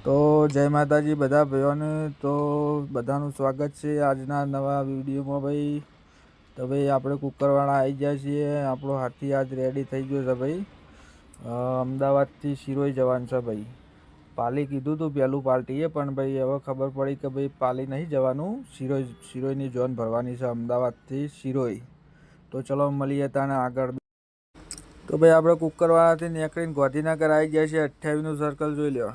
તો જય માતાજી બધા ભાઈઓને। તો બધાનું સ્વાગત છે આજના નવા વિડીયોમાં ભાઈ। તો ભાઈ આપણે કુકરવાળા આવી ગયા છીએ। આપણો હાથી આજ રેડી થઈ ગયો છે ભાઈ। અમદાવાદથી શિરોઈ જવાનું છે ભાઈ। પાલી કીધું હતું પહેલું પાર્ટીએ, પણ ભાઈ હવે ખબર પડી કે ભાઈ પાલી નહીં જવાનું, શિરોઈની જોન ભરવાની છે અમદાવાદથી શિરોઈ। તો ચલો મળીએ તાને આગળ। તો ભાઈ આપણે કુકરવાળાથી નીકળીને ગાંધીનગર આવી ગયા છીએ। 28નું સર્કલ જોઈ લો।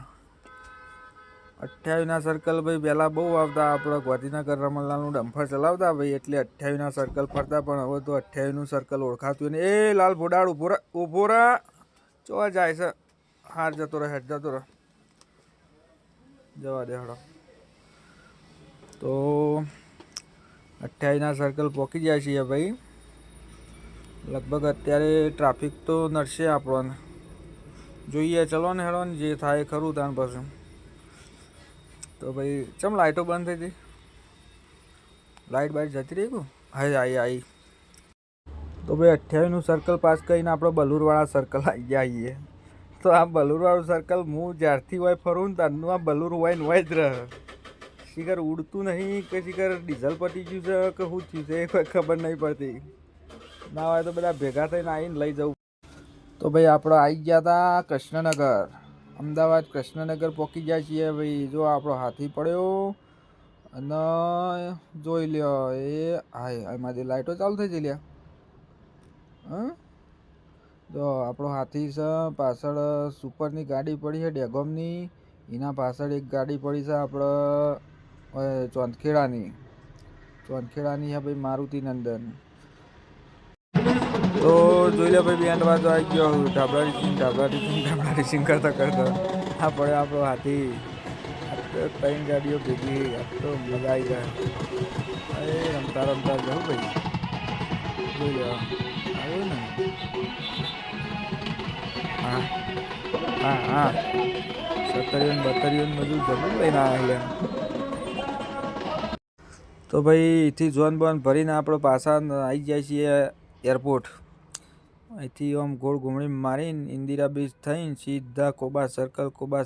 28ના સર્કલ ભાઈ પહેલાં બહુ આવતા, આપણે ગાંધીનગર રમણલાલનું ડમ્ફર ચલાવતા ભાઈ, એટલે 28ના સર્કલ ફરતા। પણ હવે તો 28નું સર્કલ ઓળખાતું નહીં। એ લાલ ભોડાડ ઊભો રહે, ચો જાય છે? હાર જતો રહે, હેડ જતો રહે, જવા દે હડો। તો 28ના સર્કલ પહોંચી જાય છીએ ભાઈ। લગભગ અત્યારે ટ્રાફિક તો નડશે આપણને, જોઈએ ચલો ને હેડો ને, જે થાય ખરું તાન પછી। તો ભાઈ ચમ લાઇટો બંધ થઈ હતી? લાઇટ બાઇટ જતી રહી ગયું? હા આવી। તો ભાઈ 28નું સર્કલ પાસ કરીને આપણે બલુરવાળા સર્કલ આવી ગયા છીએ। તો આ બલુરવાળું સર્કલ હું જ્યારથી હોય ફરું ને ત્યારનું આ બલુર હોય ને હોય જ રહે। શિખર ઉડતું નહીં કે શિખર ડીઝલ પતી ગયું છે કે શું થયું છે એ કોઈ ખબર નહીં પડતી। ના હોય તો બધા ભેગા થઈને આવીને લઈ જવું। તો ભાઈ આપણે આવી ગયા હતા કૃષ્ણનગર, અમદાવાદ કૃષ્ણનગર પહોંચી જાય છીએ ભાઈ। જો આપણો હાથી પડ્યો અને જોઈ લ્યો, એ હાય એમાંથી લાઇટો ચાલુ થઈ જઈ લ્યા। હા જો આપણો હાથી છે, પાછળ સુપરની ગાડી પડી છે ડેગોમની, એના પાછળ એક ગાડી પડી છે આપણે ચોંદખેડાની છે ભાઈ, મારુતિ નંદન। તો જોઈ લે ભાઈ બેન્ડ વાજો આવી ગયો, ઢાબલા ટીચિંગ કરતા આ પડ્યો આપણો હાથી। ત્રણ ગાડીઓ ભેગી, તો મજા આવી જાય। અરે રમતા રમતા જવું ભાઈ, જોઈ લો આવ્યું ને। હા હા હા, સતરીઓન બધું જબરું લઈને આવ્યા। તો ભાઈ અહીંથી જોન બોન ભરીને આપણે પાછા આવી જાય છીએ એરપોર્ટ। અહીંથી આમ ગોળ ઘૂમણી મારીને ઇન્દિરા બ્રિજ થઈને સીધા કોબા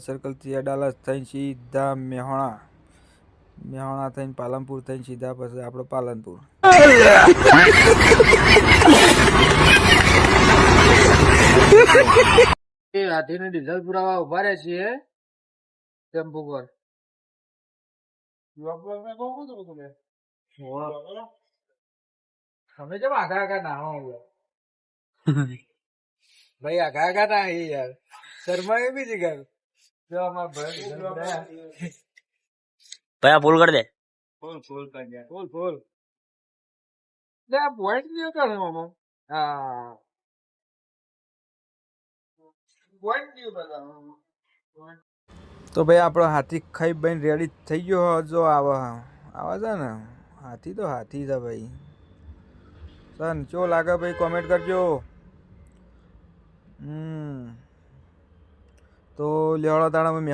સર્કલથી અડાલજ થઈને સીધા મેહોણા થઈને પાલનપુર થઈને સીધા પછી આપણે પાલનપુર। હાથીને ડીઝલ પુરાવા ઉભા રહે છીએ ટેમ્પો પર। અમે જેમ આગા ના હો ભાઈ, આગા ના યાર, શર્મા એ બીજી ઘર જો અમાર ભैया फुल कर दे। ફૂલ કરી દે, ફૂલ લે પોઈન્ટ નહીં કરે મામા। હા પોઈન્ટ નહીં બતાવો। તો ભાઈ આપણો હાથી ખાઈ બહીને રેડી થઈ ગયો। જો આવે છે ને હાથી, તો હાથી છે ભાઈ। સન ચો લાગે ભાઈ કોમેન્ટ કરજો। તો લેવાડા તાણામાં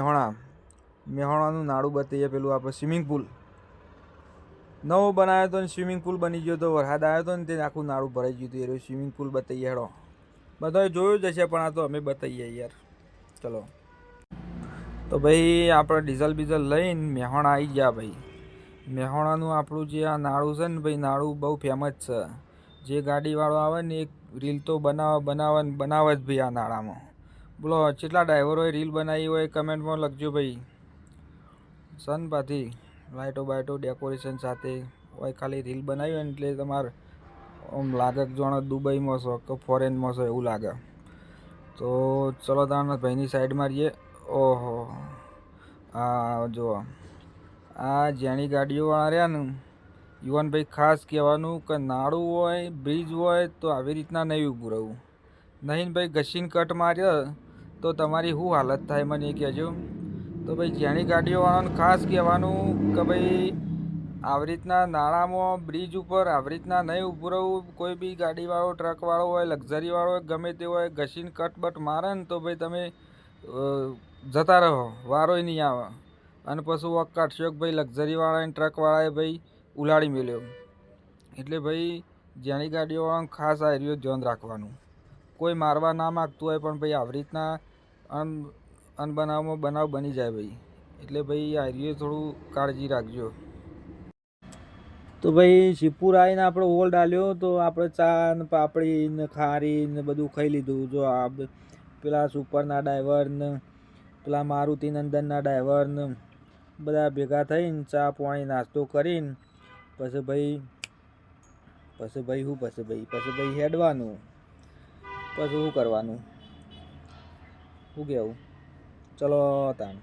મેહોણાનું નાડું બતાવીએ। પેલું આપણે સ્વિમિંગ પુલ નવો બનાવ્યો હતો ને, સ્વિમિંગ પુલ બની ગયો તો, વરસાદ આવ્યો હતો ને તે આખું નાડું ભરાઈ ગયું હતું। એ સ્વિમિંગ પુલ બતાવીએ હેડો, બધાએ જોયું જ હશે પણ આ તો અમે બતાવીએ યાર, ચલો। તો ભાઈ આપણે ડીઝલ બીઝલ લઈને મેહોણા આવી ગયા ભાઈ। મેહોણાનું આપણું જે આ નાળું છે ને ભાઈ, નાળું બહુ ફેમસ છે। જે ગાડીવાળો આવે ને એક રીલ તો બનાવે જ ભાઈ આ નાળામાં। બોલો કેટલા ડ્રાઈવરોએ રીલ બનાવી હોય કમેન્ટમાં લખજો ભાઈ। સન પાથી લાઇટો બાઇટો ડેકોરેશન સાથે હોય, ખાલી રીલ બનાવી હોય ને એટલે તમારે આમ લાગે કે જાણે દુબઈમાં છો કે ફોરેનમાં છો એવું લાગે। તો ચલો તાણે ભાઈની સાઈડમાં રહીએ। ઓહો આ જો આ જેની ગાડીઓવાળા રહ્યા ને યુવાનભાઈ, ખાસ કહેવાનું કે નાળું હોય બ્રિજ હોય તો આવી રીતના નહીં ઊભું રહેવું। નહીં ભાઈ ઘસીને કટ માર્યો તો તમારી શું હાલત થાય મને એ કહેજો। તો ભાઈ જેની ગાડીઓવાળાને ખાસ કહેવાનું કે ભાઈ આવી રીતના નાળામાં બ્રિજ ઉપર આવી રીતના નહીં ઊભું રહેવું। કોઈ બી ગાડીવાળો, ટ્રકવાળો હોય, લક્ઝરીવાળો હોય, ગમે તે હોય, ઘસીને કટબટ મારે ને તો ભાઈ તમે જતા રહો, વારોય નહીં આવે। અને પછી વોક કાઢશો કે ભાઈ લક્ઝરીવાળા અને ટ્રકવાળાએ ભાઈ ઉલાડી મેલ્યો। એટલે ભાઈ જેની ગાડીઓવાળાને ખાસ આ એરિયો ધ્યાન રાખવાનું। કોઈ મારવા ના માગતું હોય પણ ભાઈ આવી રીતના અનબનાવમાં બનાવ બની જાય ભાઈ, એટલે ભાઈ આ રીતે થોડું કાળજી રાખજો. તો ભાઈ શિવપુર આવીને આપણે ઓલ ડાલ્યો તો આપણે ચા ને પાપડી ને ખારી ને બધું ખાઈ લીધું. જો આ પેલા સુપરના ડ્રાઈવર ને પેલા મારુતિ નંદનના ડ્રાઈવર ને બધા ભેગા થઈને ચા પાણી નાસ્તો કરીને પછી ભાઈ હેડવાનું. પછી શું કરવાનું, શું કહેવું? ચલો તાણ.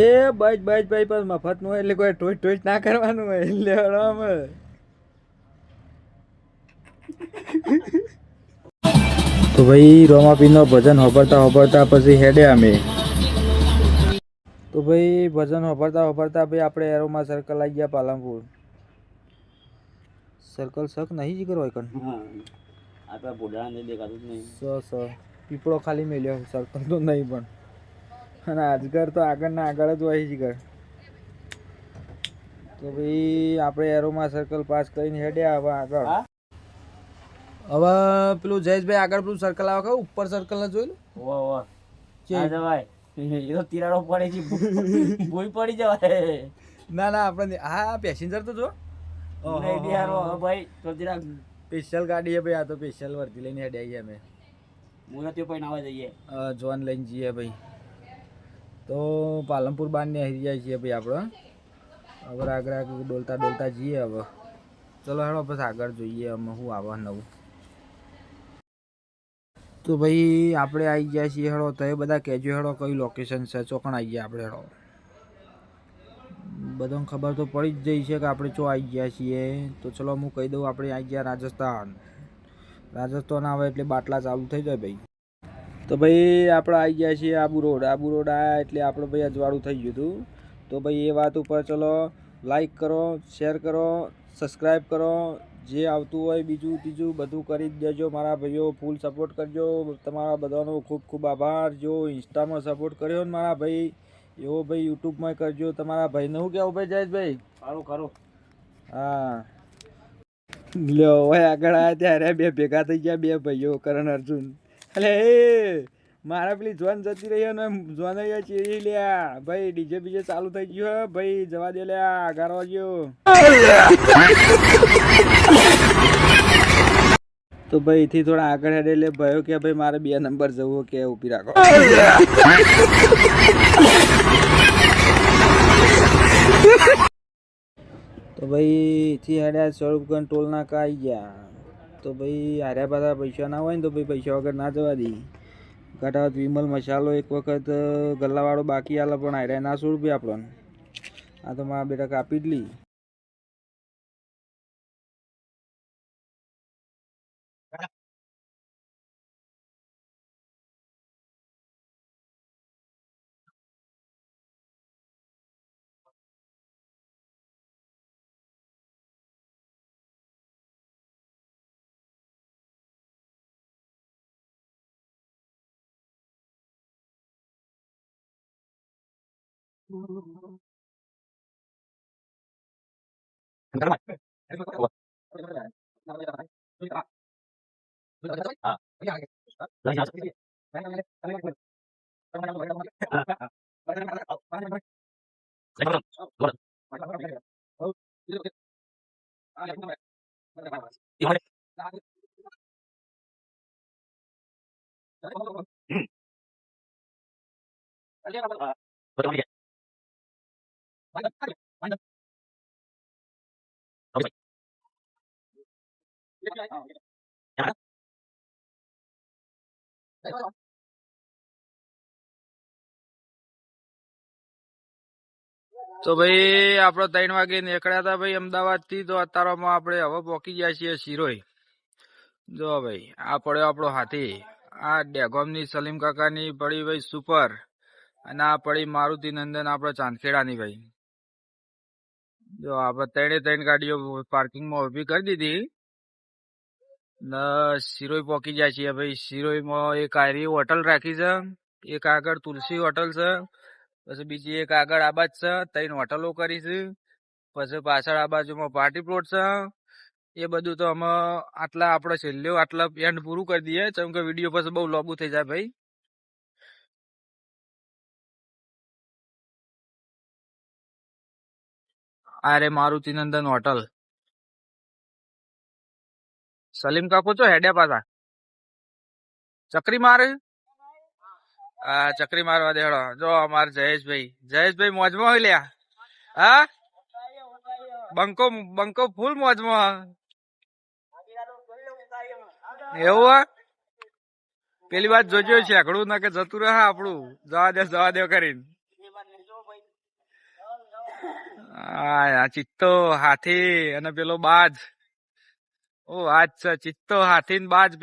એ બસ ભાઈ બસ મફતનું હોય એટલે કોઈ ટોચ ના કરવાનું હોય એટલે આરામ. તો ભાઈ રોમાપીરનો ભજન હોભરતા પછી હેડે અમે. તો ભાઈ ભજન હોભરતા ભાઈ આપણે એરોમાં સર્કલ આવી ગયા પાલનપુર. સર્કલ શક નહીં જ કરો કન આપણા બોડા ને દેખાતું જ નહીં. પીપળો ખાલી મેલ્યો, સર્કલ તો નહીં પણ. અને આજગર તો આગળના આગળ જ હોય જ ઘર. તો ભાઈ આપણે એરોમાં સર્કલ પાસ કરીને હેડ્યા હવે આગળ. હવે પેલું જયેશભાઈ આગળ પેલું સર્કલ આવે કે ઉપર સર્કલ ને જોઈ લો. વાહ જવાય એ તો તિરાડો પડે છે, ભૂઈ પડી જવાય. ના આપણે હા પેસેન્જર તો જો ભાઈ તો જરાક સ્પેશિયલ ગાડી છે ભાઈ. આ તો સ્પેશિયલ વર્તી લઈને હેડ્યા છીએ અમે. મુરતીઓ પણ આવવા જઈએ, જોન લઈને જઈએ ભાઈ. તો પાલનપુર બાર ને આવી જાય છીએ ભાઈ આપણે. હવે આગળ ડોલતા જઈએ હવે. ચલો હેડો પછી આગળ જોઈએ અમે શું આવે નવું. તો ભાઈ આપણે આવી ગયા છીએ હેડો. તો એ બધા કહેજો હેડો કઈ લોકેશન છે, ચોકણ આવી ગયા આપણે હેડો. બધાને ખબર તો પડી જ જઈ છે કે આપણે ચો આવી ગયા છીએ. તો ચલો હું કહી દઉં, આપણે આવી ગયા રાજસ્થાન. રાજસ્થાન આવે એટલે બાટલા ચાલુ થઈ જાય ભાઈ. તો ભાઈ આપણે આવી ગયા છીએ આબુ રોડ આવ્યા એટલે આપણે ભાઈ અજવાળું થઈ ગયું હતું. તો ભાઈ એ વાત ઉપર ચલો લાઈક કરો, શેર કરો, સબસ્ક્રાઈબ કરો. જે આવતું હોય બીજું ત્રીજું બધું કરી જ દેજો મારા ભાઈઓ. ફૂલ સપોર્ટ કરજો. તમારા બધાનો ખૂબ ખૂબ આભાર. જો ઇન્સ્ટામાં સપોર્ટ કર્યો ને મારા ભાઈ, એવો ભાઈ યુટ્યુબમાં કરજો. તમારા ભાઈને શું કહેવું ભાઈ જયેશભાઈ? ખરું હા લ્યો ભાઈ આગળ આવ્યા ત્યારે બે ભેગા થઈ ગયા, બે ભાઈઓ કરણ અર્જુન. એટલે એ મારા પેલી જોન જતી રહી ને જોન ચીરી લ્યા ભાઈ. ડીજે બીજે ચાલુ થઈ ગયું ભાઈ, જવા દે લ્યા ગારવા ગયો. તો ભાઈ અહીંથી થોડા આગળ હેડે એટલે ભાઈઓ કે ભાઈ મારે 2 નંબર જવું કે ઊભી રાખો. તો ભાઈ અહીંથી હેડ્યા સ્વરૂપગંજ ટોલ નાકા આવી ગયા. તો ભાઈ હાર્યા પાછા પૈસા ના હોય ને તો ભાઈ પૈસા વગર ના જવા દે. ઘટાવત વિમલ મસાલો એક વખત ગલ્લાવાળો બાકી આલે પણ હાર્યા ના 100 રૂપિયા આપણને. આ તો મારા બેટા કાપી જ લી. તો ભાઈ આપણે 3 વાગે નીકળ્યા હતા ભાઈ અમદાવાદ થી. તો અત્યારમાં આપણે હવે પહોંચી ગયા છીએ શિરોઈ. જો ભાઈ આ પડ્યો આપણો હાથી. આ ડેગોમની સલીમ કાકાની પડી ભાઈ સુપર. અને આ પડી મારુતિ નંદન આપણે ચાંદખેડાની ભાઈ. જો આપણે 3 ગાડીઓ પાર્કિંગમાં ઉભી કરી દીધી ને શિરોઈ પહોંચી જાય છીએ ભાઈ. શિરોઈમાં એક આયરી હોટલ રાખી છે, એક આગળ તુલસી હોટલ છે, પછી બીજી એક આગળ આ બાજ છે. 3 હોટલો કરી છે. પછી પાછળ આ બાજુમાં પાર્ટી પ્લોટ છે. એ બધું તો અમે આટલા આપણે છેલ્લે આટલા એન્ડ પૂરું કરી દઈએ, કેમ કે વિડીયો પછી બહુ લાંબુ થઈ જાય ભાઈ. આ રે મારુતિનંદન હોટલ. સલીમ કાકો છો હેડ્યા પાછા ચકરી મારે. હા ચકરી મારવા દેડો. જો અમાર જયેશભાઈ મોજમાં હોય લ્યા. હા બંકો બંકો ફૂલ મોજમાં. એવું હા પેલી વાત જોજો શેકડું ના કે જતું રહે આપણું જવા દે કરીને. હા ચિત્તો હાથી અને પેલો બાજ. ઓ વાત છે ચિત્તો હાથી ને બાજ